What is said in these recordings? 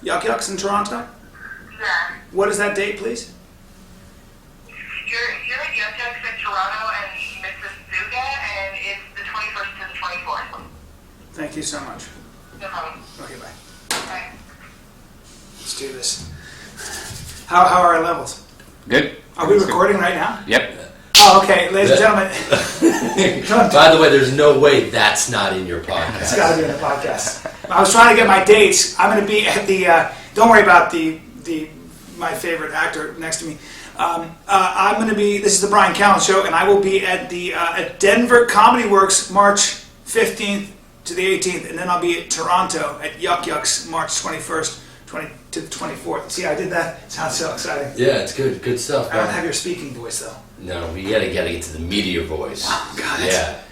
Yuck Yucks in Toronto? Yeah. What is that date, please? You're at Yuck Yucks in Toronto and Mississauga, and it's the 21st to the 24th. Thank you so much. No problem. Okay, bye. Bye. Let's do this. How are our levels? Good. Are we recording right now? Yep. Oh, okay, ladies and gentlemen. By the way, there's no way that's not in your It's podcast. got to be in the podcast. I was trying to get my dates. I'm going to be at the. Don't worry about my favorite actor next to me. I'm going to be. This is the Bryan Callen Show, and I will be at the at Denver Comedy Works March 15th to the 18th, and then I'll be at Toronto at Yuck Yucks March 21st to the 24th. See, I did that. It sounds so exciting. Yeah, it's good stuff. I don't have your speaking voice though. No, we gotta get to the media voice. Oh, God,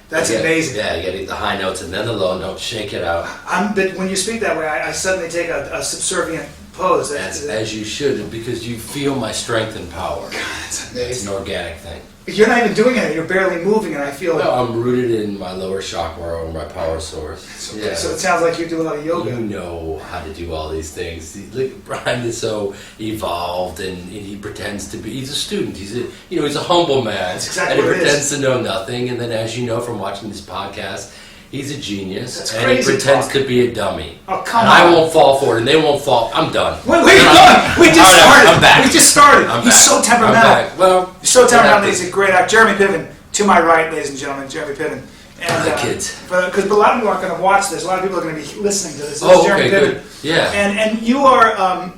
that's amazing. Yeah, you gotta get the high notes and then the low notes. Shake it out. But when you speak that way, I suddenly take a subservient pose. As you should, because you feel my strength and power. God, it's It's amazing. an organic thing. You're not even doing it. You're barely moving, and I feel. No, I'm rooted in my lower chakra or my power source. Okay, so it sounds like you do a lot of yoga. You know how to do all these things. Look, Bryan is so evolved, and he pretends to be. He's a student. He's a humble man. That's exactly and he what it pretends is. to know nothing. And then, as you know from watching this podcast, he's a genius, That's and crazy he pretends talk. to be a dummy. Oh, come and on. I won't fall for it, and they won't fall. I'm done. Wait, I'm we just All right, started. I'm back. We just started. I'm He's back. so temperamental. I'm back. Well, He's so temperamental. what He's a great actor. Jeremy Piven, to my right, ladies and gentlemen, Jeremy Piven. And the kids. Because a lot of people aren't going to watch this. A lot of people are going to be listening to this. This Oh, is Jeremy okay, Piven. good. Yeah. And you are,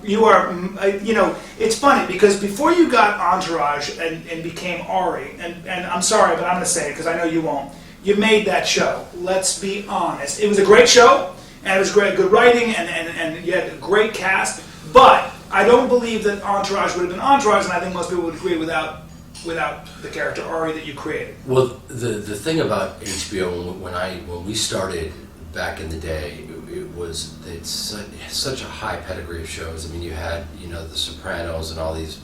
it's funny because before you got Entourage and became Ari, and I'm sorry, but I'm going to say it because I know you won't. You made that show. Let's be honest. It was a great show, and it was great, good writing, and you had a great cast. But I don't believe that Entourage would have been Entourage, and I think most people would agree without the character Ari that you created. Well, the thing about HBO when we started back in the day, it's such a high pedigree of shows. I mean, you had The Sopranos and all these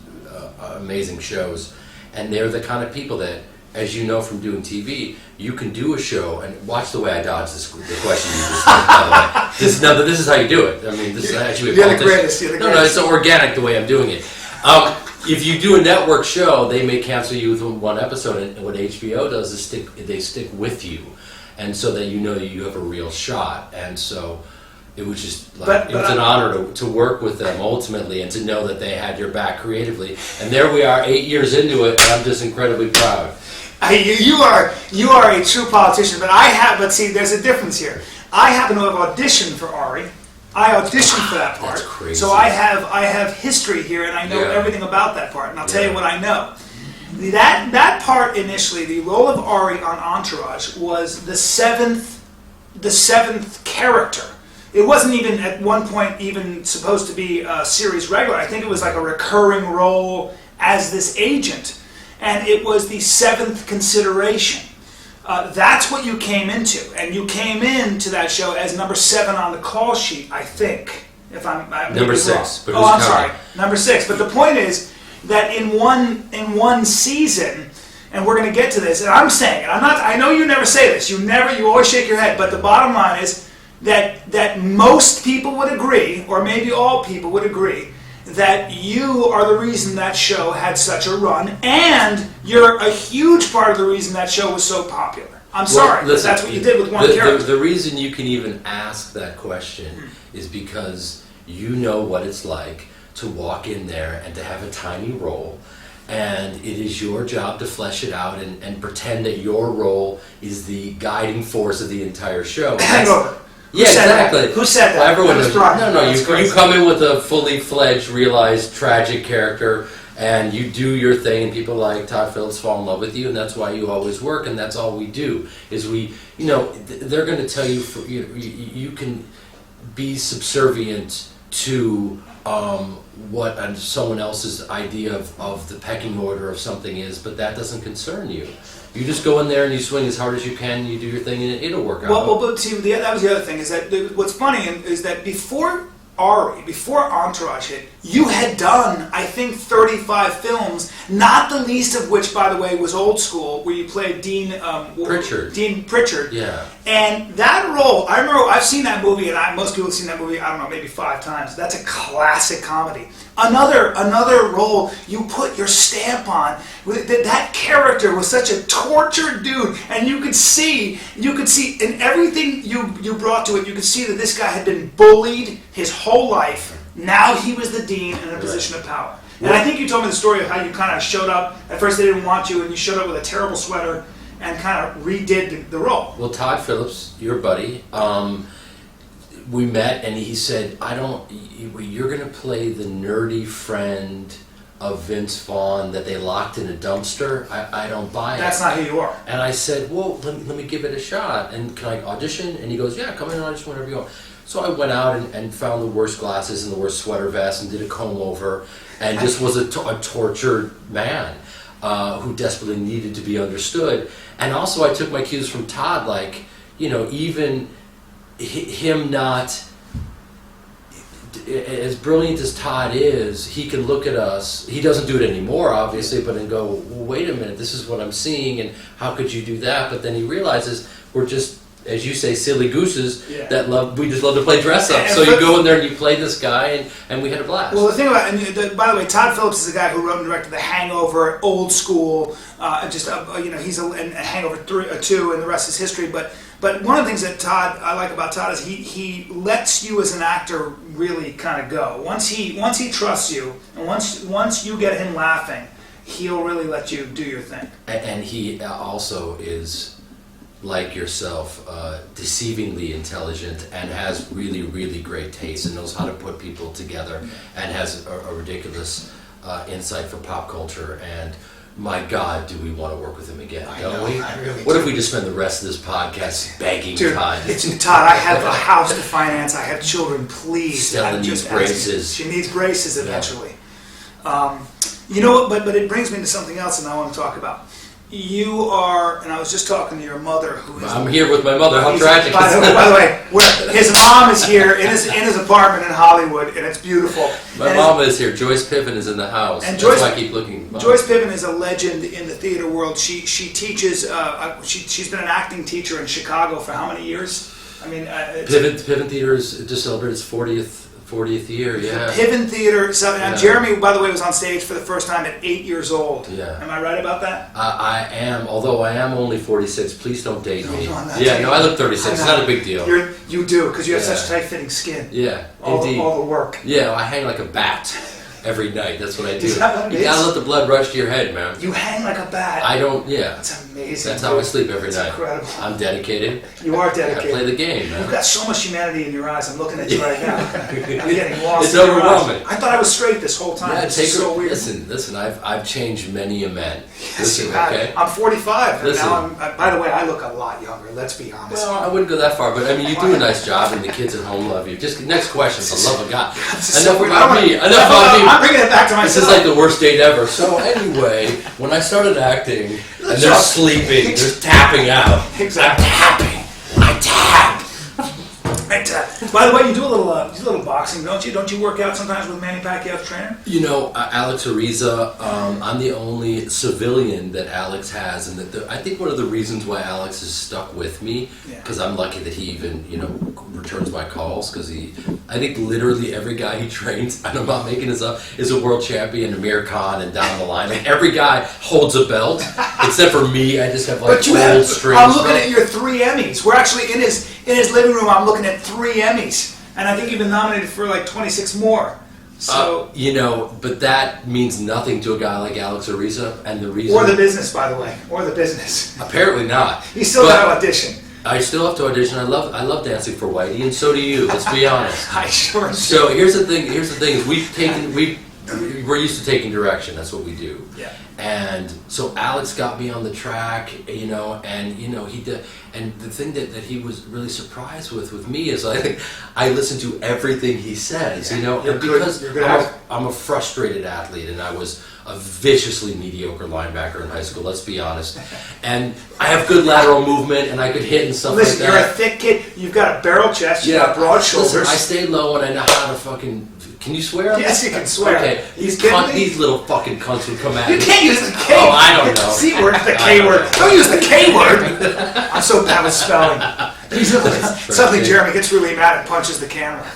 amazing shows, and they're the kind of people that, as you know from doing TV, you can do a show and watch the way I dodge the question you just did, by the way. This is how you do it. I mean, this is actually a You're the politician. greatest. You're the No, greatest. it's organic the way I'm doing it. If you do a network show, they may cancel you with one episode, and what HBO does is they stick with you, and so that you have a real shot. And so it was just it was an honor to work with them ultimately, and to know that they had your back creatively. And there we are, 8 years into it, and I'm just incredibly proud. You are a true politician, but see, there's a difference here. I happen to have auditioned for Ari. I auditioned for that part, That's crazy. so I have history here, and I know everything about that part. And I'll tell you what I know. That part initially, the role of Ari on Entourage was the seventh character. It wasn't even at one point even supposed to be a series regular. I think it was like a recurring role as this agent, and it was the seventh consideration. That's what you came into, and you came into that show as number 7 on the call sheet, I think. If I'm Number 6. But I'm sorry, number 6. But the point is that in one season, and we're going to get to this, and I'm saying it. I know you never say this. You always shake your head. But the bottom line is that most people would agree, or maybe all people would agree, that you are the reason that show had such a run, and you're a huge part of the reason that show was so popular. I'm sorry, but listen, that's what you did with one character. The reason you can even ask that question is because you know what it's like to walk in there and to have a tiny role, and it is your job to flesh it out and pretend that your role is the guiding force of the entire show. Hangover. Yeah, exactly. Who said that? Well, everyone That was knows. Bryan. No, That's you crazy. come in with a fully fledged, realized, tragic character, and you do your thing, and people like Todd Phillips fall in love with you, and that's why you always work, and that's all we do. Is they're going to tell you, you can be subservient to what someone else's idea of the pecking order of something is, but that doesn't concern you. You just go in there and you swing as hard as you can, and you do your thing, and it'll work out. Well, but see, that was the other thing, is that what's funny is that before Ari, before Entourage hit, you had done, I think, 35 films, not the least of which, by the way, was Old School, where you played Dean Pritchard. Dean Pritchard. Yeah. And that role, I remember, I've seen that movie, and most people have seen that movie, I don't know, maybe 5 times. That's a classic comedy. Another role you put your stamp on. That character was such a tortured dude, and you could see in everything you brought to it, you could see that this guy had been bullied his whole life. Now he was the dean in a position of power. And I think you told me the story of how you kind of showed up. At first they didn't want you, and you showed up with a terrible sweater and kind of redid the role. Well, Todd Phillips, your buddy, we met, and he said, you're going to play the nerdy friend of Vince Vaughn that they locked in a dumpster. I don't buy it. That's not who you are. And I said, well, let me give it a shot. And can I audition? And he goes, yeah, come in and audition whenever you want. So I went out and found the worst glasses and the worst sweater vest and did a comb over and just was a tortured man who desperately needed to be understood. And also I took my cues from Todd, like, even him not, as brilliant as Todd is, he can look at us, he doesn't do it anymore obviously, but and go, well, wait a minute, this is what I'm seeing and how could you do that? But then he realizes we're just, as you say, silly gooses that we just love to play dress up. So you go in there and you play this guy and we had a blast. Well, the thing about, by the way, Todd Phillips is the guy who wrote and directed The Hangover, Old School, he's and Hangover 2, and the rest is history. But one of the things that I like about Todd is he lets you as an actor really kind of go. Once he trusts you, and once you get him laughing, he'll really let you do your thing. And he also is, like yourself, deceivingly intelligent and has really, really great taste and knows how to put people together and has a ridiculous insight for pop culture. And my God, do we want to work with him again, don't we? What if we just spend the rest of this podcast begging Todd? Todd, I have a house to finance. I have children, please. Stella needs braces. She needs braces eventually. But it brings me to something else that I want to talk about. You are, and I was just talking to your mother, who is... I'm here with my mother, how tragic. By the way, his mom is here in his apartment in Hollywood, and it's beautiful. My mom is here. Joyce Piven is in the house. And That's why I keep looking. Joyce Piven is a legend in the theater world. She teaches, she's been an acting teacher in Chicago for how many years? I mean... Piven Theater just celebrated its 40th year, yeah. Piven Theater. So, Jeremy, by the way, was on stage for the first time at 8 years old. Yeah. Am I right about that? I am, although I am only 46. Please don't date me. No, I look 36. It's not a big deal. You do, because you have such tight-fitting skin. Yeah, indeed. All the work. Yeah, I hang like a bat every night. That's what I do. Is that what it is? You gotta let the blood rush to your head, man. You hang like a bat. I don't, That's amazing. That's how I sleep every That's night. Incredible. I'm dedicated. You are dedicated. I play the game, man. You've got so much humanity in your eyes. I'm looking at you right now. I'm getting lost. It's overwhelming. I thought I was straight this whole time. Yeah, It's so weird. Listen. I've changed many a man. Yes, Listen, you have. okay? I'm 45, Listen. and now by the way, I look a lot younger. Let's be honest. Well, I wouldn't go that far, but I mean, you do a nice job, and the kids at home love you. Just next question, for the love of God. Enough about me. I'm bringing it back to myself. This is like the worst date ever. So anyway, when I started acting, and they're sleeping, they're tapping out. Exactly. I tap. By the way, you do a little boxing, don't you? Don't you work out sometimes with Manny Pacquiao's trainer? Alex Ariza, I'm the only civilian that Alex has, and I think one of the reasons why Alex is stuck with me, because I'm lucky that he even, returns my calls, because I think literally every guy he trains, and I'm not making this up, is a world champion, Amir Khan, and down the line. Like, every guy holds a belt, except for me, I just have old strings. I'm looking at your 3 Emmys. We're actually in his living room. I'm looking at 3 Emmys, and I think you've been nominated for like 26 more. So but that means nothing to a guy like Alex Ariza, and the reason. Or the business, by the way, or the business. Apparently not. You still got to audition. I still have to audition. I love dancing for Whitey, and so do you. Let's be honest. I sure do. So here's the thing. Is we're used to taking direction. That's what we do. Yeah. And so Alex got me on the track, and he did. And the thing that he was really surprised with me is I listen to everything he says, You're because good I'm a frustrated athlete, and I was a viciously mediocre linebacker in high school, let's be honest. And I have good lateral movement, and I could hit and stuff Listen, like that. you're a thick kid. You've got a barrel chest. You've got broad shoulders. Listen, I stay low, and I know how to fucking... Can you swear on Yes, this? you can swear. Okay, These these little fucking cunts would come at me. You can't use the K. Oh, I don't know. C word, the K word. Don't use the K word. I'm so bad with spelling. Suddenly Jeremy gets really mad and punches the camera.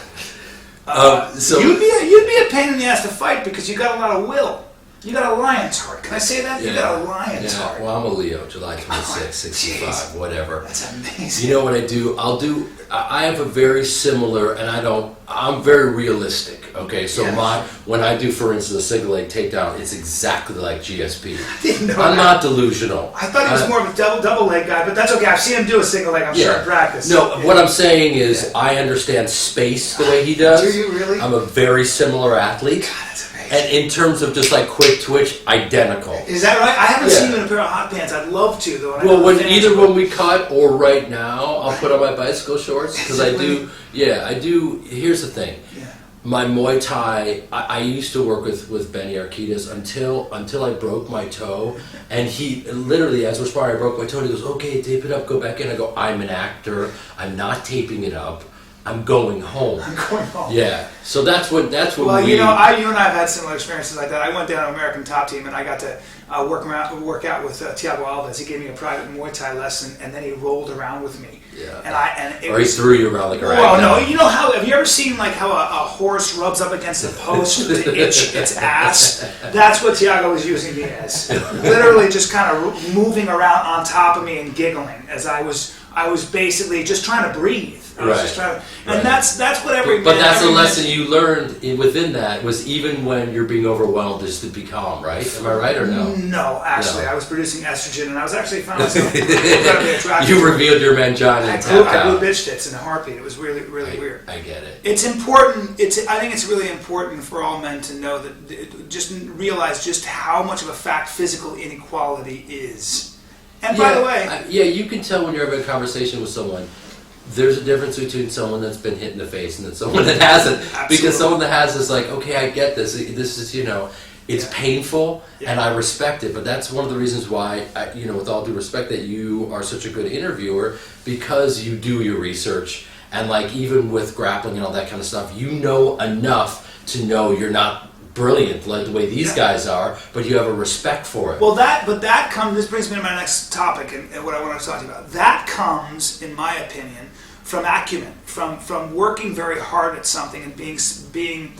So you'd be a pain in the ass to fight because you got a lot of will. You got a lion's heart. Can I say that? You got a lion's heart. Well, I'm a Leo, July 26, 65, geez. whatever. That's amazing. You know what I do? I have a very similar, and I'm very realistic, okay? So when I do, for instance, a single leg takedown, it's exactly like GSP. I'm not delusional. I thought he was more of a double leg guy, but that's okay. I've seen him do a single leg, I'm sure, in practice. No, what I'm saying is I understand space the way he does. Do you really? I'm a very similar athlete. God, that's amazing. And in terms of just like quick twitch, identical. Is that right? I haven't seen you in a pair of hot pants. I'd love to, though. Well, when we cut or right now, I'll put on my bicycle shorts because I do. Yeah, I do. Here's the thing. Yeah. My Muay Thai, I used to work with Benny Arquitas until I broke my toe, and he literally, as we're sparring, I broke my toe. And he goes, "Okay, tape it up, go back in." I go, "I'm an actor. I'm not taping it up. I'm going home." I'm going home. Yeah. So that's what. Well, you and I have had similar experiences like that. I went down to American Top Team and I got to work out with Thiago Alves. He gave me a private Muay Thai lesson, and then he rolled around with me. Yeah. He threw you around like a rag. Well, no, you know how? Have you ever seen like how a horse rubs up against a post to itch its ass? That's what Thiago was using me as. Literally, just kind of moving around on top of me and giggling as I was basically just trying to breathe. I was just trying to, and that's what every. But that's the lesson you learned within that was even when you're being overwhelmed is to be calm, right? Am I right or no? No, actually, I was producing estrogen, and I was actually found myself incredibly attractive. You revealed your mangina and tapped I out. blew bitch tits in a heartbeat. It was really weird. I get it. It's important. I think it's really important for all men to know that just realize just how much of a fact physical inequality is. And by the way, you can tell when you're having a conversation with someone. There's a difference between someone that's been hit in the face and then someone that hasn't. Absolutely. Because someone that has is like, okay, I get this. This is, it's painful and I respect it. But that's one of the reasons why, with all due respect, that you are such a good interviewer because you do your research. And like even with grappling and all that kind of stuff, you know enough to know you're not brilliant like the way these guys are, but you have a respect for it. Well, this brings me to my next topic and what I want to talk to you about. That comes, in my opinion, from acumen, from working very hard at something and being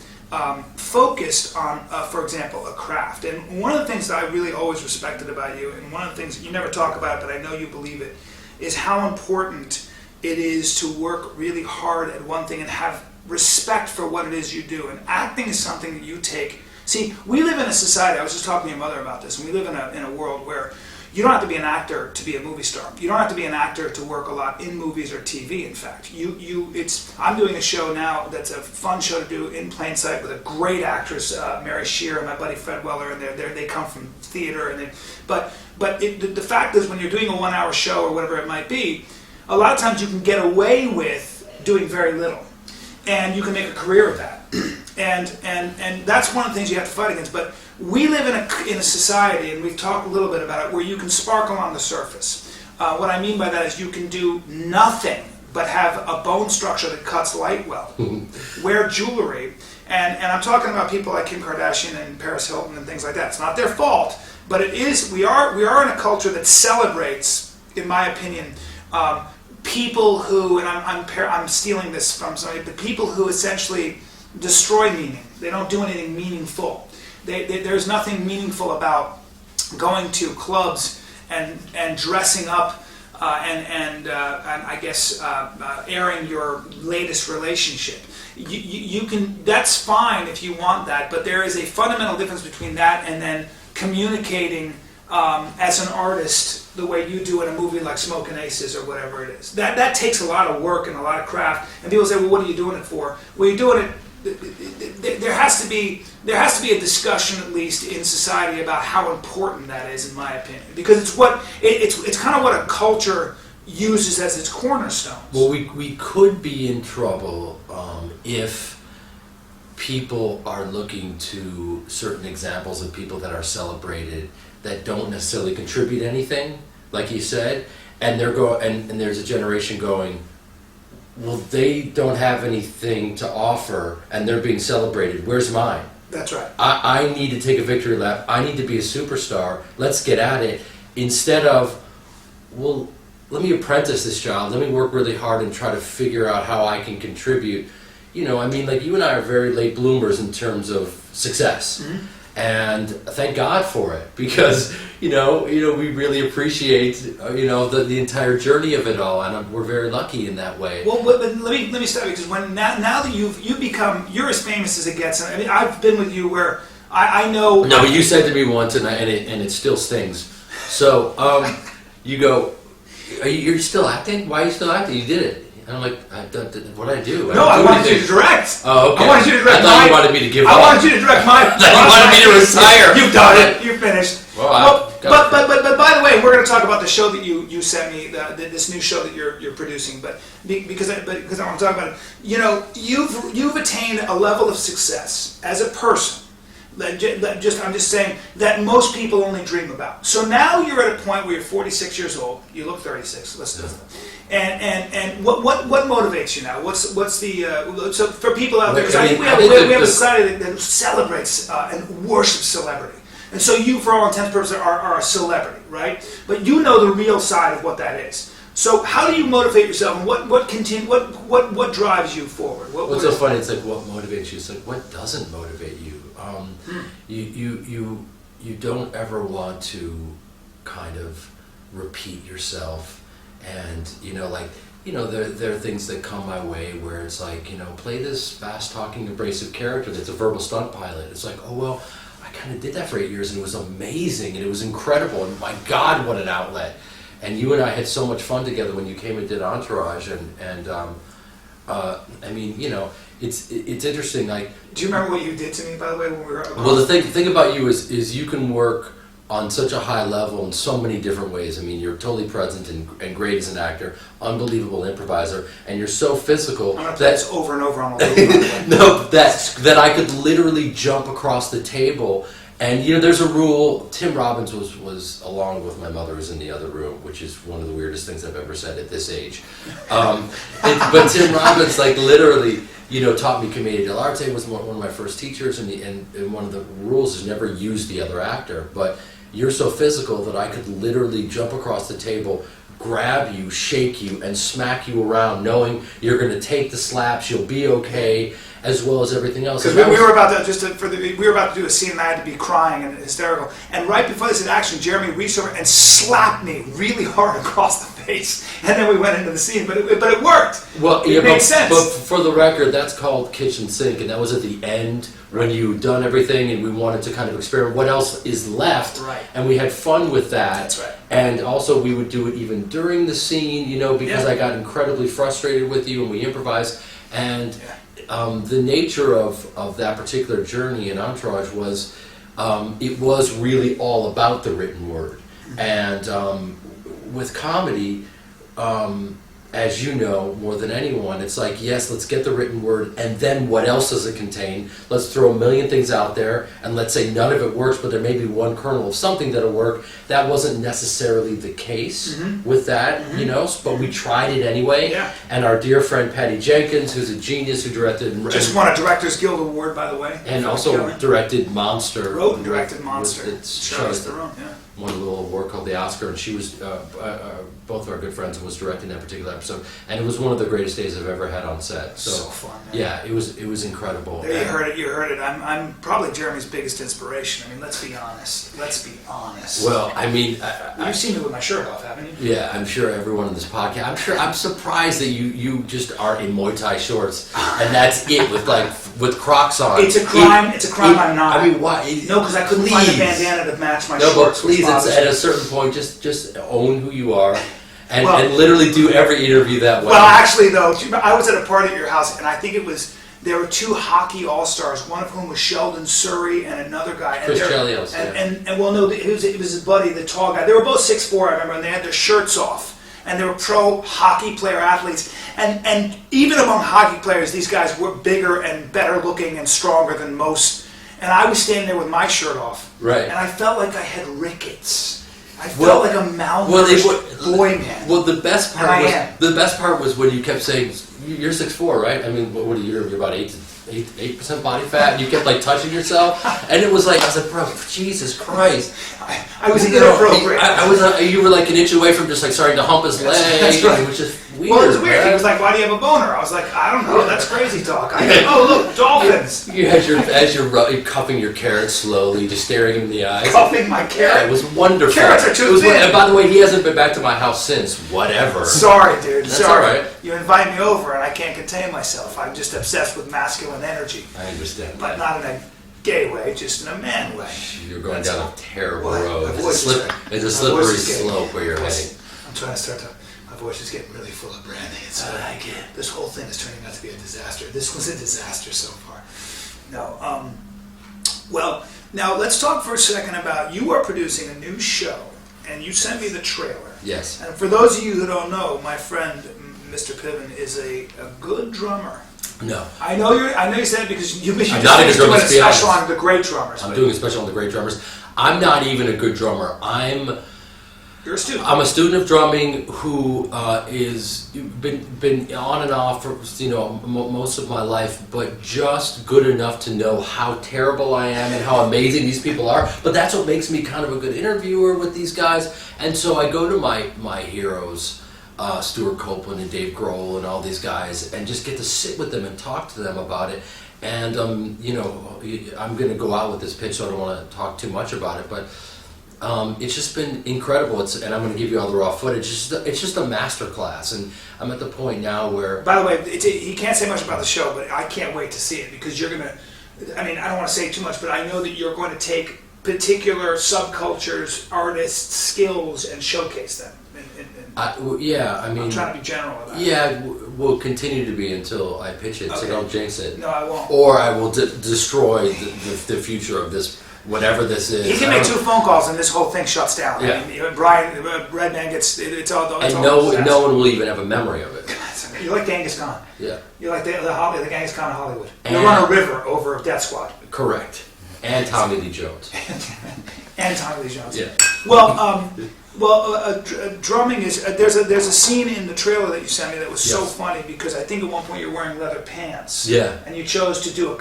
focused on, for example, a craft. And one of the things that I really always respected about you, and one of the things you never talk about, but I know you believe it, is how important it is to work really hard at one thing and have respect for what it is you do. And acting is something that you take. See, we live in a society, I was just talking to your mother about this, and we live in a world where you don't have to be an actor to be a movie star. You don't have to be an actor to work a lot in movies or TV, in fact. I'm doing a show now that's a fun show to do in plain sight with a great actress, Mary Shear, and my buddy Fred Weller, and they come from theater. But the fact is, when you're doing a 1 hour show or whatever it might be, a lot of times you can get away with doing very little. And you can make a career of that, and that's one of the things you have to fight against. But we live in a society, and we've talked a little bit about it, where you can sparkle on the surface. What I mean by that is you can do nothing but have a bone structure that cuts light well, wear jewelry, and I'm talking about people like Kim Kardashian and Paris Hilton and things like that. It's not their fault, but it is. We are in a culture that celebrates, in my opinion. People who, and I'm stealing this from somebody, but people who essentially destroy meaning. They don't do anything meaningful. There's nothing meaningful about going to clubs and dressing up and I guess airing your latest relationship. You can. That's fine if you want that, but there is a fundamental difference between that and then communicating as an artist the way you do in a movie like Smokin' Aces or whatever it is. That takes a lot of work and a lot of craft. And people say, well, what are you doing it for? Well, you're doing it. There has to be a discussion, at least in society, about how important that is, in my opinion, because it's kind of what a culture uses as its cornerstones. Well, we could be in trouble if people are looking to certain examples of people that are celebrated that don't necessarily contribute anything, like you said, and and there's a generation going, well, they don't have anything to offer and they're being celebrated. Where's mine? That's right. I need to take a victory lap. I need to be a superstar. Let's get at it. Instead of, well, let me apprentice this child. Let me work really hard and try to figure out how I can contribute. You know, I mean, like you and I are very late bloomers in terms of success. Mm-hmm. And thank God for it, because you know we really appreciate the entire journey of it all, and we're very lucky in that way. Well, but let me stop you, because now that you're as famous as it gets. I mean, I've been with you where I know. No, but you said to me once, and it still stings. So you go, you're still acting? Why are you still acting? You did it. And I'm like, what did I do? I wanted you to direct. Oh, okay. I wanted you to direct. I thought you wanted me to give up. I wanted you to direct my. You wanted me to retire. You've done it. You finished. Well, but by the way, we're going to talk about the show that you sent me, this new show that you're producing. But because I want to talk about it. You know, you've attained a level of success as a person. I'm just saying that most people only dream about. So now you're at a point where you're 46 years old. You look 36. Let's do it. And what motivates you now? What's the so for people out there? Because I think we have a society that celebrates and worships celebrity. And so you, for all intents and purposes, are a celebrity, right? But you know the real side of what that is. So how do you motivate yourself, and what drives you forward? What's so funny? It's like what motivates you. It's like what doesn't motivate you. You don't ever want to kind of repeat yourself, and there are things that come my way where it's like play this fast talking abrasive character that's a verbal stunt pilot. It's like, oh well, I kind of did that for 8 years and it was amazing and it was incredible and my God, what an outlet. And you and I had so much fun together when you came and did Entourage, and I mean, it's interesting. Like, do you remember what you did to me, by the way, when we were? Well, the thing about you is you can work on such a high level in so many different ways. I mean, you're totally present and great as an actor, unbelievable improviser, and you're so physical that's over and over on the loop. No, that I could literally jump across the table. And there's a rule. Tim Robbins was along with my mother, who's in the other room, which is one of the weirdest things I've ever said at this age. But Tim Robbins, like literally, taught me commedia dell'arte. Was one of my first teachers, and one of the rules is never use the other actor. But you're so physical that I could literally jump across the table, grab you, shake you, and smack you around, knowing you're going to take the slaps, you'll be okay, as well as everything else. Because we were about to do a scene and I had to be crying and hysterical. And right before this action, Jeremy reached over and slapped me really hard across the face. And then we went into the scene, but it worked. Well, it made sense. But for the record, that's called kitchen sink, and that was at the end when you'd done everything and we wanted to kind of experiment what else is left. Right. And we had fun with that. That's right. And also we would do it even during the scene, because I got incredibly frustrated with you and we improvised. And the nature of that particular journey in Entourage was it was really all about the written word. And with comedy, as you know more than anyone, it's like, yes, let's get the written word, and then what else does it contain? Let's throw a million things out there, and let's say none of it works, but there may be one kernel of something that'll work. That wasn't necessarily the case with that, but we tried it anyway. Yeah. And our dear friend Patty Jenkins, who's a genius, who directed... Just won a Directors Guild Award, by the way. And also directed Monster. Wrote and directed Monster. Charlize Theron, yeah. Won a little award called the Oscar, and she was both of our good friends and was directing that particular episode, and it was one of the greatest days I've ever had on set. So fun, man. Yeah, it was incredible. There, you heard it. I'm probably Jeremy's biggest inspiration. I mean, let's be honest. Well, I mean, you've seen me with my shirt off, haven't you? Yeah, I'm sure everyone in this podcast. I'm surprised that you just are in Muay Thai shorts, and that's it with Crocs on. It's a crime. It's a crime. I'm not. I mean, why? No, because I couldn't find a bandana to match my shorts. No, but please, at a certain point, just own who you are, and literally do every interview that way. Well, actually, though, I was at a party at your house, and I think there were two hockey all-stars, one of whom was Sheldon Surrey and another guy. Chris Chelios, and well, no, it was his buddy, the tall guy. They were both 6'4", I remember, and they had their shirts off. and they were pro hockey player athletes. And even among hockey players, these guys were bigger and better looking and stronger than most. And I was standing there with my shirt off. Right. And I felt like I had rickets. I felt like a malnourished boy man. Well, the best part was when you kept saying, "You're 6'4", right? I mean, what are you? You're about 8% body fat." And you kept like touching yourself, and it was like I was like, "Bro, Jesus Christ!" I was inappropriate. You were like an inch away from just like starting to hump his leg. That's right. It was just weird. Well, it was weird. Man. He was like, "Why do you have a boner?" I was like, "I don't know. That's crazy talk." Oh, look, dolphins. You had as you're cupping your carrot slowly, just staring him in the eyes. Cupping my carrot. Yeah, it was wonderful. Carrots are too thin. And by the way, he hasn't been back to my house since. Whatever. Sorry, dude. That's Sorry. all right. You invite me over, and I can't contain myself. I'm just obsessed with masculine energy, I understand. but not in a gay way, just in a man way. You're going down a terrible What? road. My It's a, voice is it's a my slippery voice is getting- slope where you're heading. I'm trying to start to. My voice is getting really full of brandy. I like it. This whole thing is turning out to be a disaster. This was a disaster so far. No. Well, now let's talk for a second about you are producing a new show, and you sent me the trailer. Yes. And for those of you who don't know, my friend Mr. Piven is a good drummer. No. I know you said it because you just I'm not a good drummer, doing a to be honest. special on the great drummers. I'm doing a special on the great drummers. I'm not even a good drummer. You're a student. I'm a student of drumming who is been on and off for most of my life, but just good enough to know how terrible I am and how amazing these people are. But that's what makes me kind of a good interviewer with these guys. And so I go to my heroes, Stuart Copeland and Dave Grohl and all these guys, and just get to sit with them and talk to them about it. And I'm going to go out with this pitch, so I don't want to talk too much about it, but. It's just been incredible. And I'm going to give you all the raw footage. It's just a master class, and I'm at the point now where. By the way, he can't say much about the show, but I can't wait to see it because you're going to. I mean, I don't want to say too much, but I know that you're going to take particular subcultures, artists' skills, and showcase them. I mean, I'm trying to be general about it. Yeah, will continue to be until I pitch it, so don't jinx it. No, I won't. Or I will destroy the future of this. Whatever this is, he can make 2 phone calls and this whole thing shuts down. Yeah. I mean, Brian, Redban gets it's all. And no one will even have a memory of it. You're like Genghis Khan. Yeah. You're like the Genghis Khan of Hollywood. And you run a river over a death squad. Correct. And Tommy Lee Jones. And Tommy Lee Jones. Yeah. Well, drumming is there's a scene in the trailer that you sent me that was so funny because I think at one point you're wearing leather pants. Yeah. And you chose to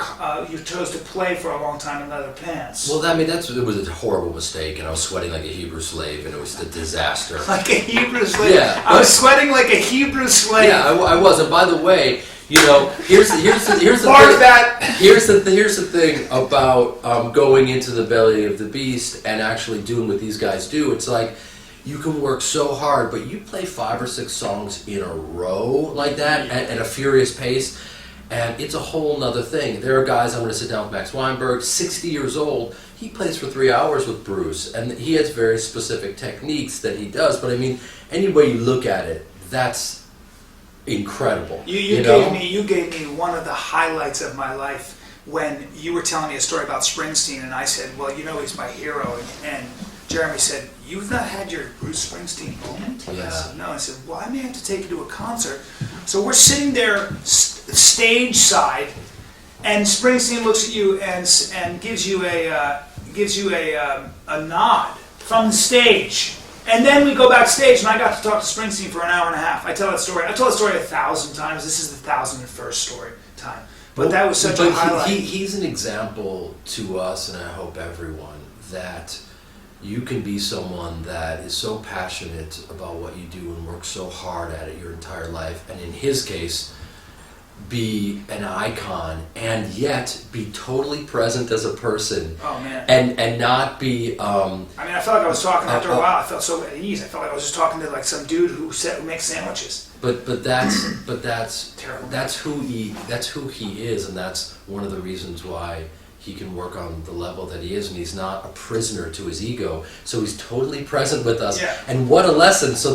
play for a long time in leather pants. Well, I mean, it was a horrible mistake, and I was sweating like a Hebrew slave, and it was a disaster. Like a Hebrew slave. Yeah. I was sweating like a Hebrew slave. Yeah, I was. And by the way, here's the thing about going into the belly of the beast and actually doing what these guys do. It's like you can work so hard, but you play 5 or 6 songs in a row like that at a furious pace, and it's a whole nother thing. There are guys, I'm going to sit down with Max Weinberg, 60 years old. He plays for 3 hours with Bruce, and he has very specific techniques that he does. But I mean, any way you look at it, that's incredible. You gave me one of the highlights of my life when you were telling me a story about Springsteen, and I said, well, he's my hero, and Jeremy said, you've not had your Bruce Springsteen moment? Yeah. I said, no. I said, well, I may have to take you to a concert. So we're sitting there stage side, and Springsteen looks at you and gives you a nod from the stage. And then we go backstage, and I got to talk to Springsteen for an hour and a half. I tell that story 1,000 times. This is the 1,001st story time. But that was such a highlight. He's an example to us, and I hope everyone, that you can be someone that is so passionate about what you do and work so hard at it your entire life, and in his case, be an icon and yet be totally present as a person. Oh man! And not be. I mean, I felt like I was talking after a while. I felt so at ease. I felt like I was just talking to like some dude who makes sandwiches. But that's terrible. That's who he is, and that's one of the reasons why he can work on the level that he is, and he's not a prisoner to his ego. So he's totally present with us. Yeah. And what a lesson! So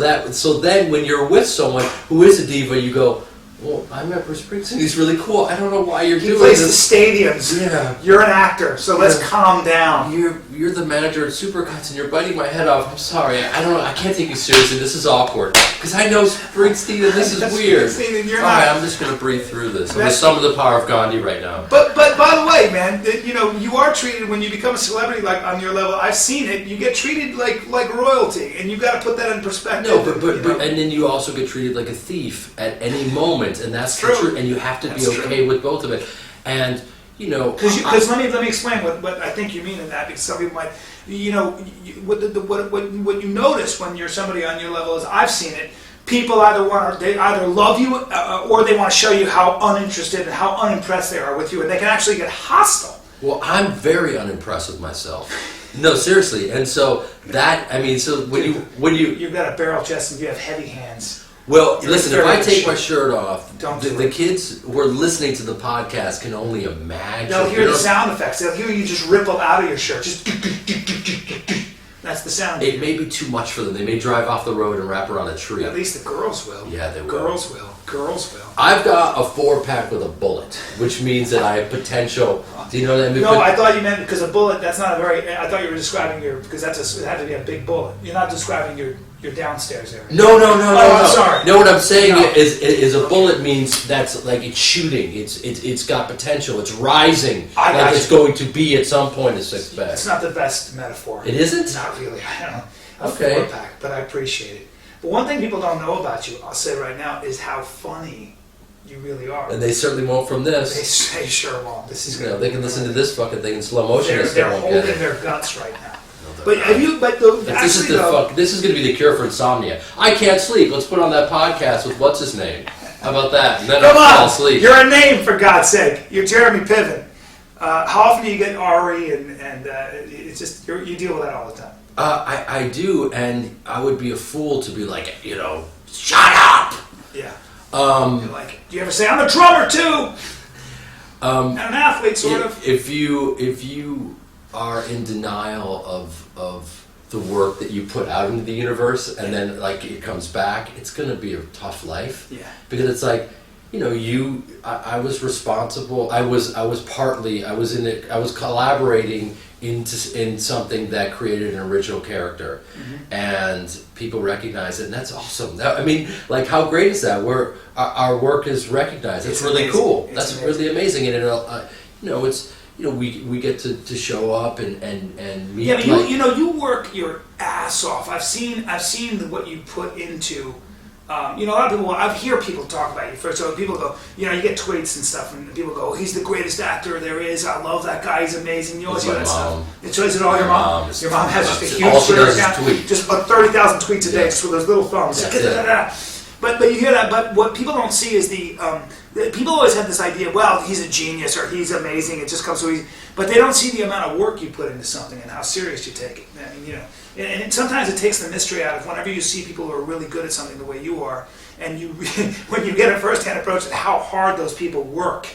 then when you're with someone who is a diva, you go, well, I met Bruce Springsteen. He's really cool. I don't know why you're doing this. He this. plays the stadiums. Yeah. You're an actor, so let's calm down. you're the manager at Supercuts and you're biting my head off. I'm sorry. I can't take you seriously. This is awkward. Because I know Springsteen and this is weird. And you're All right, I'm just going to breathe through this. I'm going to summon the power of Gandhi right now. But by the way, man, you are treated when you become a celebrity like on your level. I've seen it. You get treated like royalty, and you've got to put that in perspective. No, but and then you also get treated like a thief at any moment, and that's the truth. And you have to be okay with both of it. And because let me explain what I think you mean in that, because some people might, what you notice when you're somebody on your level is, I've seen it. People they either love you or they want to show you how uninterested and how unimpressed they are with you, and they can actually get hostile. Well, I'm very unimpressed with myself. No, seriously. And so when you've got a barrel chest and you have heavy hands. Well, listen, if I take my shirt off, the it. kids who are listening to the podcast can only imagine. They'll hear the sound effects. They'll hear you just ripple out of your shirt. Just that's the sound. It may be too much for them. They may drive off the road and wrap around a tree. At least the girls will. Yeah, they will. Girls will. I've got a 4-pack with a bullet, which means that I have potential. Do you know what I mean? No, I thought you meant because a bullet. That's not a very. I thought you were describing because it had to be a big bullet. You're not describing your downstairs area. No. I'm sorry. No, what I'm saying is a bullet means that's like it's shooting. It's got potential. It's rising. It's going to be at some point a 6-pack. It's not the best metaphor. It isn't? Not really. I don't know. A Okay. 4-pack, but I appreciate it. But one thing people don't know about you, I'll say right now, is how funny you really are. And they certainly won't from this. They sure won't. This is They can listen to this fucking thing in slow motion. They're holding their guts right now. But have you? But this is going to be the cure for insomnia. I can't sleep. Let's put on that podcast with what's his name. How about that? And then I'll fall asleep. You're a name, for God's sake. You're Jeremy Piven. How often do you get Ari and it's just you deal with that all the time? I do, and I would be a fool to be like, shut up. Yeah. You're like, do you ever say I'm a drummer too? And an athlete, sort of. If you are in denial of the work that you put out into the universe, and then it comes back, it's going to be a tough life. Yeah. Because it's like, I was responsible. I was collaborating in something that created an original character, and people recognize it, and that's awesome. How great is that? Our work is recognized. It's really amazing. Cool. That's really amazing, and it's. We get to show up and meet. Yeah, but you work your ass off. I've seen what you put into. A lot of people. I hear people talk about you first. So people go, you get tweets and stuff, and people go, "He's the greatest actor there is. I love that guy. He's amazing." You always hear that stuff. Is it all your mom? Your mom has just a huge Twitter account, just 30,000 tweets a day, just with those little thumbs. But you hear that. But what people don't see is people always have this idea, well, he's a genius or he's amazing, it just comes so easy. But they don't see the amount of work you put into something and how serious you take it. And sometimes it takes the mystery out of whenever you see people who are really good at something the way you are, and when you get a first-hand approach to how hard those people work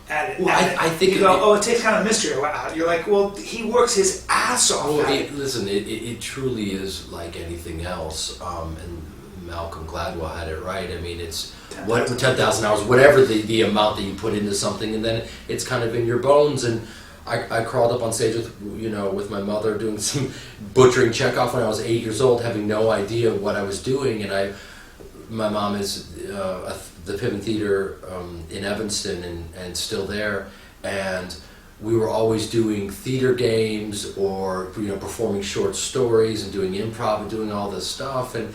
at it. Well, I think you go, it takes kind of mystery out. You're like, well, he works his ass off. Well, it truly is like anything else, and Malcolm Gladwell had it right. It's 10,000 hours, whatever the amount that you put into something, and then it's kind of in your bones. And I crawled up on stage with my mother doing some butchering Chekhov when I was 8 years old, having no idea what I was doing. And my mom is the Piven Theater in Evanston and still there, and we were always doing theater games or performing short stories and doing improv and doing all this stuff. And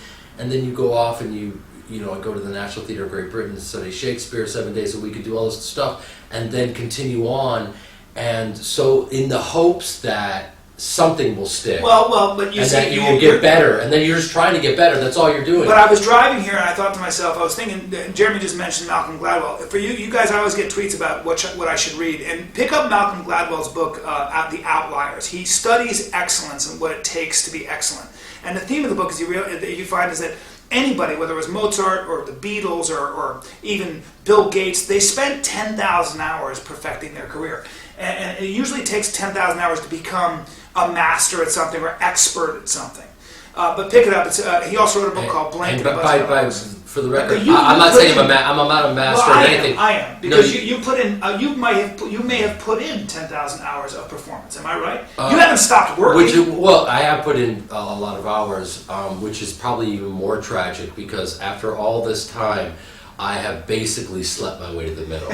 then you go off and I go to the National Theatre of Great Britain and study Shakespeare 7 days a week and do all this stuff, and then continue on. And so in the hopes that something will stick. But you see, that you will get better, and then you're just trying to get better. That's all you're doing. But I was driving here, and I thought to myself, I was thinking, Jeremy just mentioned Malcolm Gladwell. For you guys, I always get tweets about what I should read, and pick up Malcolm Gladwell's book, The Outliers. He studies excellence and what it takes to be excellent. And the theme of the book is you find is that anybody, whether it was Mozart or the Beatles or even Bill Gates, they spent 10,000 hours perfecting their career. And it usually takes 10,000 hours to become a master at something or expert at something. But pick it up. He also wrote a book called Blank. And by for the record, But you I'm not put saying in- I'm not a master Well, or anything. I am because you put in you may have put in 10,000 hours of performance. Am I right? You haven't stopped working. Well, I have put in a lot of hours, which is probably even more tragic because after all this time, I have basically slept my way to the middle.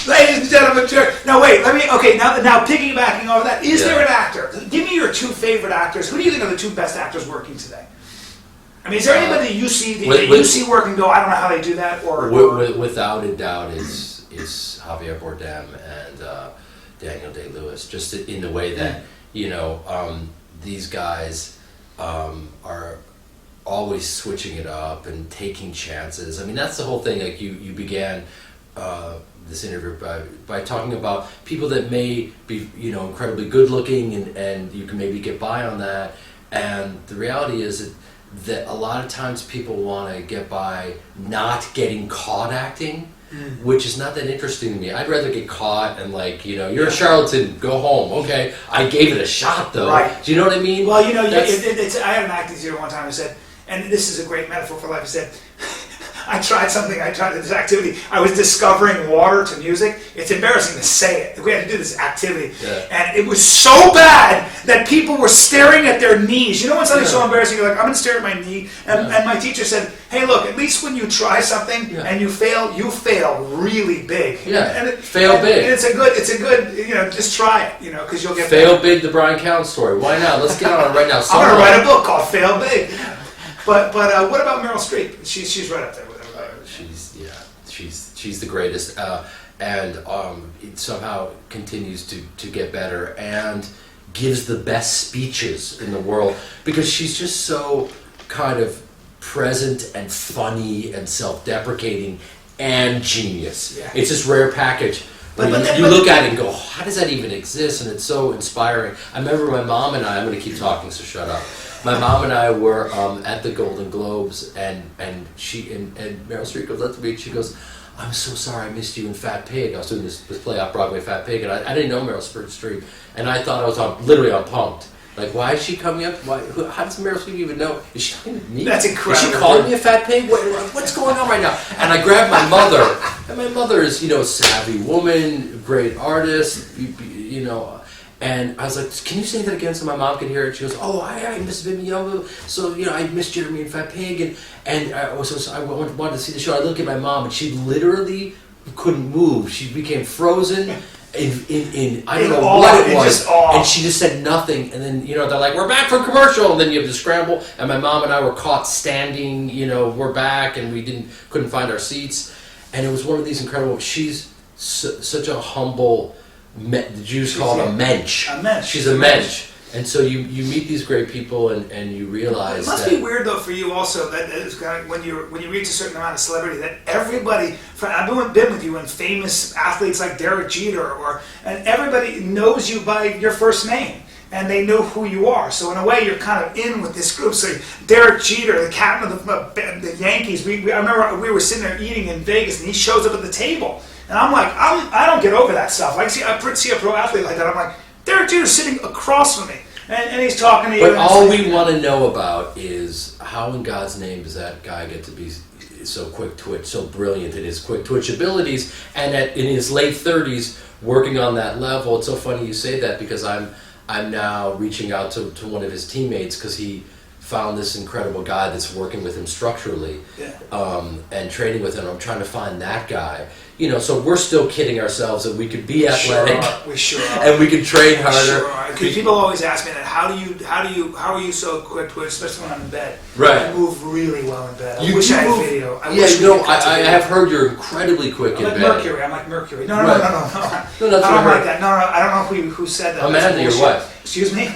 Ladies and gentlemen, now wait, now piggybacking off of that, is there an actor? Give me your two favorite actors. Who do you think are the two best actors working today? I mean, is there anybody you see that you see work and go, I don't know how they do that? Or without a doubt, is Javier Bardem and Daniel Day-Lewis. Just in the way that these guys are always switching it up and taking chances. I mean, that's the whole thing. Like you began this interview by talking about people that may be incredibly good looking and you can maybe get by on that. And the reality is that a lot of times people want to get by not getting caught acting, which is not that interesting to me. I'd rather get caught and you're a charlatan, go home. Okay, I gave it a shot though. Right. Do you know what I mean? Well, I had an acting teacher one time who said, and this is a great metaphor for life, he said, I tried this activity. I was discovering water to music. It's embarrassing to say it. We had to do this activity. Yeah. And it was so bad that people were staring at their knees. You know when something's so embarrassing, you're like, I'm going to stare at my knee. And my teacher said, hey, look, at least when you try something and you fail really big. Yeah, and fail big. And it's a good, just try it, because you'll get Fail better. big, the Bryan Callen story. Why not? Let's get on it right now. I'm going to write a book called Fail Big. But what about Meryl Streep? She's right up there with everybody. She's the greatest, and it somehow continues to get better and gives the best speeches in the world because she's just so kind of present and funny and self-deprecating and genius. Yeah. It's this rare package. But You look at it and go, how does that even exist? And it's so inspiring. I remember my mom and I'm going to keep talking, so shut up. My mom and I were at the Golden Globes, and Meryl Streep goes up to me and she goes, I'm so sorry I missed you in Fat Pig. I was doing this play off Broadway, Fat Pig, and I didn't know Meryl Streep, and I thought I was literally on Punk'd. Like, why is she coming up? How does Meryl Streep even know? Is she talking to me? That's incredible. Is she calling me a fat pig? What's going on right now? And I grabbed my mother, and my mother is, a savvy woman, great artist, and I was like, can you say that again so my mom can hear it? She goes, oh, I miss Baby Young, so, I missed Jeremy and Fat Pig, and I wanted to see the show. I look at my mom, and she literally couldn't move. She became frozen. In I don't know what it was, and she just said nothing, and then they're like, we're back from commercial, and then you have to scramble, and my mom and I were caught standing, we're back, and we couldn't find our seats, and it was one of these incredible. She's such a humble. The Jews call it a mensch. A mensch. She's a mensch. And so you meet these great people and you realize it must be weird though for you also that it's kind of when you reach a certain amount of celebrity that everybody. I've been with you and famous athletes like Derek Jeter and everybody knows you by your first name and they know who you are. So in a way you're kind of in with this group. So Derek Jeter, the captain of the Yankees. I remember we were sitting there eating in Vegas and he shows up at the table and I'm like I don't get over that stuff. Like see a pro athlete like that. I'm like. Derek Jeter's sitting across from me, and he's talking to you. But all we want to know about is how in God's name does that guy get to be so quick twitch, so brilliant in his quick twitch abilities, and in his late 30s working on that level. It's so funny you say that because I'm now reaching out to one of his teammates because he found this incredible guy that's working with him structurally and training with him. I'm trying to find that guy. So we're still kidding ourselves that we could be athletic. We sure are. And we can train harder. We sure are. Because people always ask me that. How are you so quick twitch, especially when I'm in bed? Right. I move really well in bed. I You wish I move- had video. I have heard you're incredibly quick in I'm like bed. Mercury. I'm like Mercury. No. No, I that's don't what I like heard. that. No. I don't know who said that. Amanda, That's your bullshit. wife. Excuse me.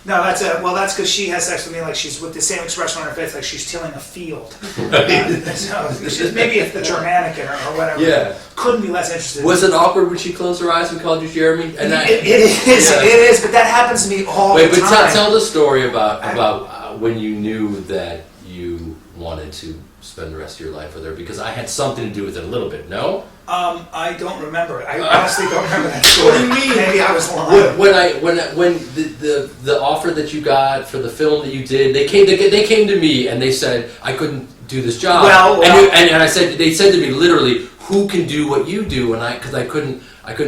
No, that's because she has sex with me like she's with the same expression on her face, like she's tilling a field. Maybe if the Germanic in her or whatever. Yeah. Couldn't be less interested. Was it awkward when she closed her eyes and called you Jeremy? And It is, but that happens to me all the time. But tell the story about when you knew that you wanted to spend the rest of your life with her, because I had something to do with it a little bit. No. I don't remember it. I honestly don't remember that story. What do you mean? Maybe I was lying. When the offer that you got for the film that you did, they came to me and they said I couldn't do this job. Well, and I said, they said to me literally, who can do what you do? And because I couldn't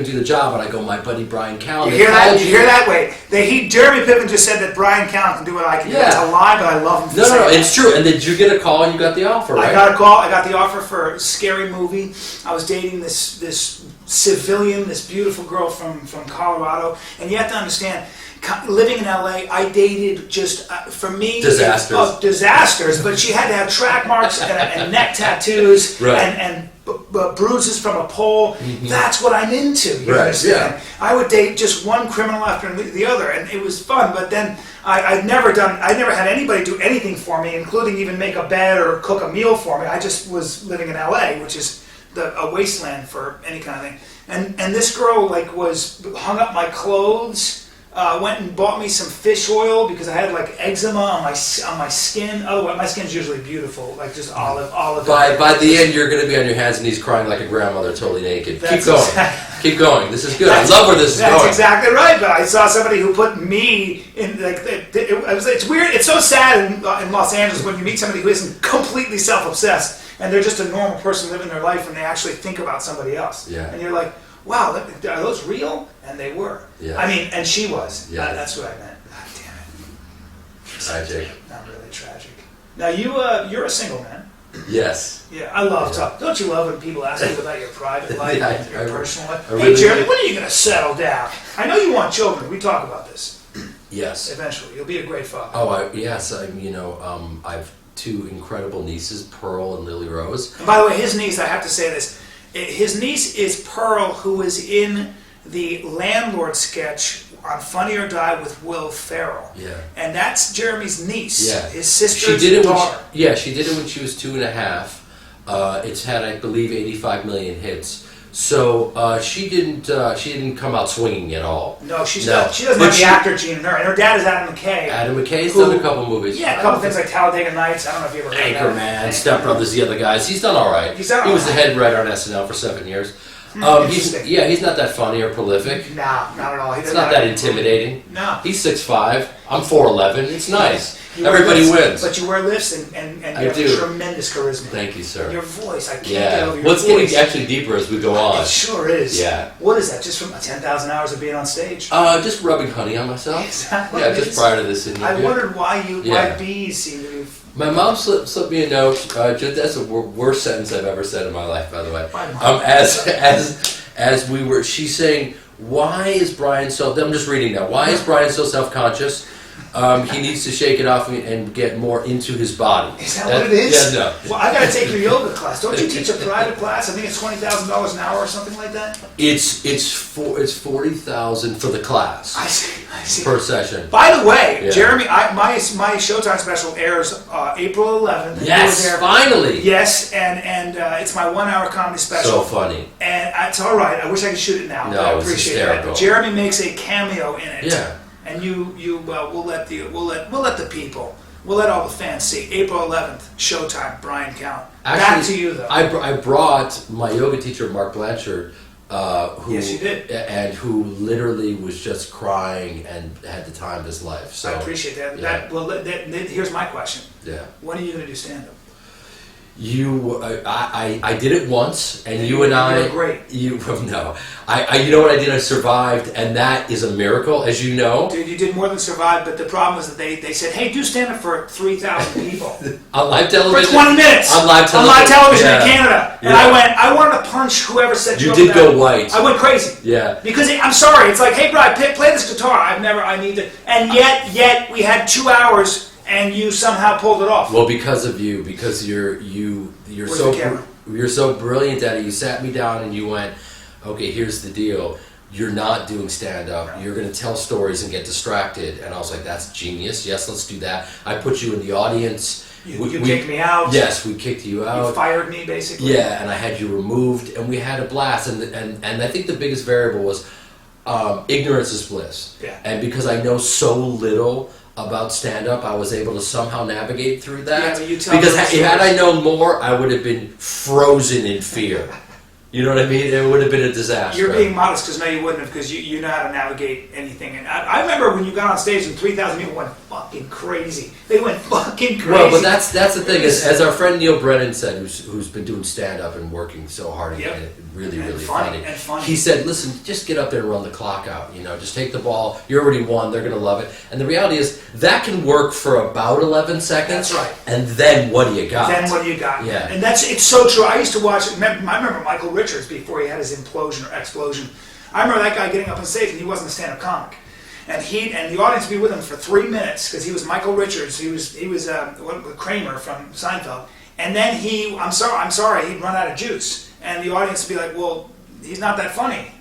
do the job, and I go, my buddy Bryan Callen. You hear that? You hear that? Wait, Jeremy Piven just said that Bryan Callen can do what I can do. That's a lie, but I love him for saying No, that. it's true. And did you get a call and you got the offer, right? I got a call. I got the offer for a scary movie. I was dating this civilian, this beautiful girl from Colorado, and you have to understand, living in LA, I dated just for me disasters. But she had to have track marks and neck tattoos and bruises from a pole. Mm-hmm. That's what I'm into. You understand? Yeah. I would date just one criminal after the other, and it was fun. But then I never had anybody do anything for me, including even make a bed or cook a meal for me. I just was living in LA, which is a wasteland for any kind of thing. And this girl hung up my clothes. Went and bought me some fish oil because I had eczema on my skin. Otherwise, my skin's usually beautiful, just olive. By the end, you're going to be on your hands and knees crying like a grandmother, totally naked. Keep going. Keep going. This is good. I love where this is going. That's exactly right. But I saw somebody who put me in it's weird. It's so sad in Los Angeles when you meet somebody who isn't completely self-obsessed and they're just a normal person living their life and they actually think about somebody else. Yeah. And you're like, wow, are those real? And they were. Yeah. I mean, and she was. Yeah. That's what I meant. God damn it. Tragic. Not really tragic. Now you're a single man. Yes. Yeah, I love talk. Don't you love when people ask you about your private life, your personal life? Really Hey, Jeremy, when are you going to settle down? I know you want children. We talk about this. Yes. Eventually, you'll be a great father. Oh, yes. I've two incredible nieces, Pearl and Lily Rose. And by the way, his niece, I have to say this. His niece is Pearl, who was in the Landlord sketch on Funny or Die with Will Ferrell. Yeah. And that's Jeremy's niece. Yeah. His sister's daughter. She did it when she was 2.5. It's had, I believe, 85 million hits. So she didn't come out swinging at all. No, she doesn't have the actor gene in her. And her dad is Adam McKay. Adam McKay's done a couple movies. Yeah, a couple things like Talladega Nights. I don't know if you ever heard of that. Anchorman, Step Brothers, the other guys. He's done all right. He was the head writer on SNL for 7 years. He's not that funny or prolific. No, not at all. It's not that intimidating. No. He's 6'5". I'm 4'11". It's nice. Everybody wins. But you wear lifts and you have tremendous charisma. Thank you, sir. Your voice, I can't get over your What's voice. getting actually deeper as we go on. It sure is. Yeah. What is that? Just from 10,000 hours of being on stage? Just rubbing honey on myself. Exactly. Yeah, just prior to this interview. I wondered why bees seem to be... My mom slipped me a note. That's the worst sentence I've ever said in my life, by the way. As we were, she's saying, why is Bryan so... I'm just reading now. Why is Bryan so self-conscious? He needs to shake it off and get more into his body. Is that what it is? Yeah, no. Well, I got to take your yoga class. Don't you teach a private class? I think it's $20,000 an hour or something like that. It's $40,000 for the class. I see. Per session. By the way, Jeremy, my Showtime special airs April 11th. Yes, finally. Yes, and it's my 1 hour comedy special. So funny. And it's all right. I wish I could shoot it now. No, I it's appreciate hysterical. that. But Jeremy makes a cameo in it. Yeah. And we'll let the people, we'll let all the fans see. April 11th, Showtime, Bryan Callen. Back to you though. I brought my yoga teacher Mark Blanchard, who yes, you did, and who literally was just crying and had the time of his life. So I appreciate that. Yeah. Here's my question. Yeah. When are you going to do stand-up? I did it once, and you and I. You're great. You know what I did? I survived, and that is a miracle, as you know. Dude, you did more than survive, but the problem was that they said, hey, do stand-up for 3,000 people. On live television? For 20 minutes! On live television in Canada. And I wanted to punch whoever said you did go white. I went crazy. Yeah. Because I'm sorry, it's like, hey, Bryan, play this guitar. I need to. And yet we had 2 hours. And you somehow pulled it off. Well, because of you, because you're so brilliant at it. You sat me down and you went, okay, here's the deal. You're not doing stand-up. You're going to tell stories and get distracted. And I was like, that's genius. Yes, let's do that. I put you in the audience. You kicked me out. Yes, we kicked you out. You fired me, basically. Yeah, and I had you removed, and we had a blast. And I think the biggest variable was ignorance is bliss. Yeah. And because I know so little about stand-up, I was able to somehow navigate through that. Yeah, but you tell because me had I known more, I would have been frozen in fear. You know what I mean? It would have been a disaster. You're being modest because no, you wouldn't have, because you know how to navigate anything. And I remember when you got on stage and 3,000 people went fucking crazy. They went fucking crazy. Well, but that's the thing. As our friend Neil Brennan said, who's been doing stand up and working so hard and getting it really, really funny. And funny. He said, "Listen, just get up there and run the clock out. Just take the ball. You already won. They're gonna love it." And the reality is that can work for about 11 seconds. That's right. And then what do you got? Then what do you got? Yeah. And it's so true. I used to watch. I remember Michael Richards before he had his implosion or explosion. I remember that guy getting up on stage and he wasn't a stand-up comic, and the audience would be with him for 3 minutes because he was Michael Richards. He was Kramer from Seinfeld, and then I'm sorry, he'd run out of juice, and the audience would be like, well, he's not that funny,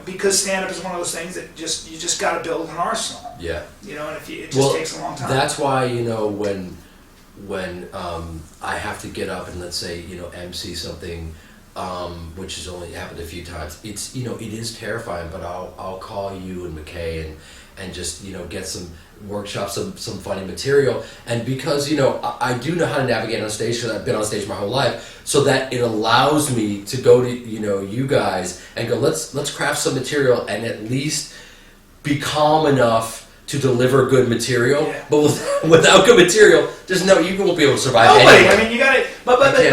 because stand-up is one of those things that you just got to build an arsenal. Yeah. And it just takes a long time. That's why when I have to get up and let's say MC something. Which has only happened a few times. It's it is terrifying, but I'll call you and McKay and just get some workshops, some funny material, and because I do know how to navigate on stage because I've been on stage my whole life, so that it allows me to go to you guys and go let's craft some material and at least be calm enough to deliver good material, but without good material, you won't be able to survive. Nobody. Anyway. I mean, you got it. But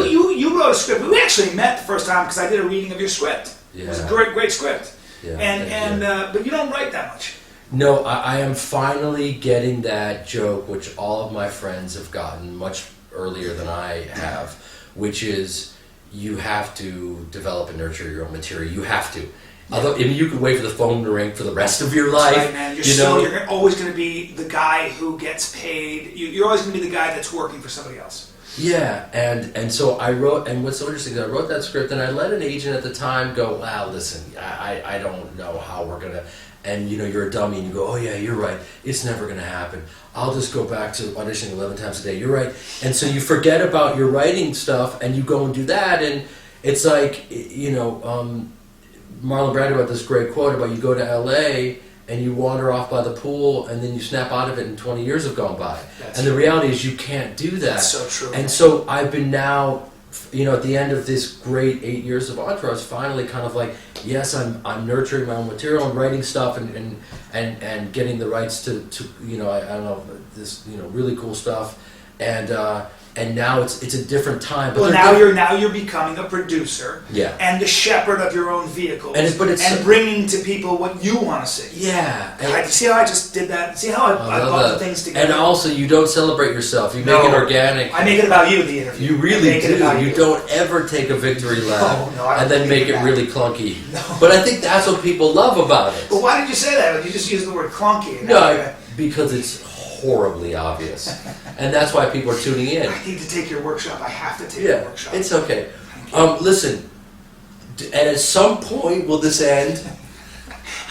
you wrote a script. We actually met the first time because I did a reading of your script. Yeah. It was a great script. Yeah. But you don't write that much. No, I am finally getting that joke, which all of my friends have gotten much earlier than I have, which is you have to develop and nurture your own material. You have to. Although you could wait for the phone to ring for the rest of your life. That's right, man. You're always going to be the guy who gets paid. You're always going to be the guy that's working for somebody else. Yeah, and so I wrote, and what's so interesting is I wrote that script, and I let an agent at the time go, wow, listen, I don't know how we're going to, and you're a dummy, and you go, oh yeah, you're right, it's never going to happen. I'll just go back to auditioning 11 times a day, you're right. And so you forget about your writing stuff, and you go and do that, and it's like, Marlon Brando had this great quote about you go to LA and you wander off by the pool and then you snap out of it and 20 years have gone by. And the reality is you can't do that. That's so true. And so I've been now, at the end of this great 8 years of Entourage, finally kind of like, yes, I'm nurturing my own material and writing stuff and getting the rights to I don't know, this, really cool stuff. And now it's a different time. But now you're becoming a producer, and the shepherd of your own vehicles, and bringing to people what you want to see. Yeah. See how I just did that? See how I brought the things together? And also, you don't celebrate yourself. You make it organic. I make it about you in the interview. You really do. You don't ever take a victory lap and then make it really clunky. No. But I think that's what people love about it. But why did you say that? You just used the word clunky. Because it's horribly obvious, and that's why people are tuning in. I need to take your workshop. I have to take your workshop. It's okay. Listen, and at some point will this end?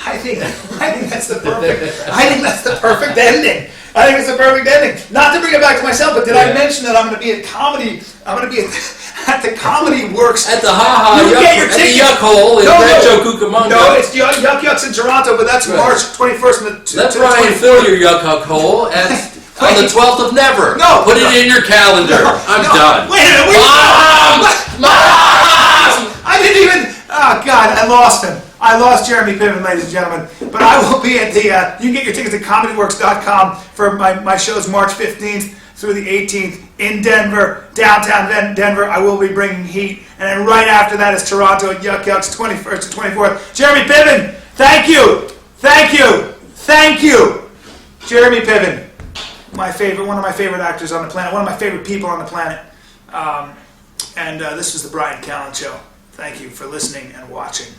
I think that's the perfect. I think that's the perfect ending. I think it's the perfect ending. Not to bring it back to myself, but did I mention that I'm going to be at comedy? I'm going to be at the Comedy Works at the Yuck Hole in Rancho Cucamonga. No, it's Yuck Yucks in Toronto, but that's March 21st. Let Brian fill your Yuck Hole on the 12th of Never. No, put it in your calendar. I'm done. Wait a minute. Mom! I didn't even. Oh God, I lost him. I lost Jeremy Piven, ladies and gentlemen. But I will be at the. You can get your tickets at comedyworks.com for my shows March 15th through the 18th in Denver, downtown Denver. I will be bringing heat. And then right after that is Toronto at Yuck Yucks, 21st to 24th. Jeremy Piven, thank you. Jeremy Piven, one of my favorite actors on the planet, one of my favorite people on the planet. And this was the Bryan Callen Show. Thank you for listening and watching.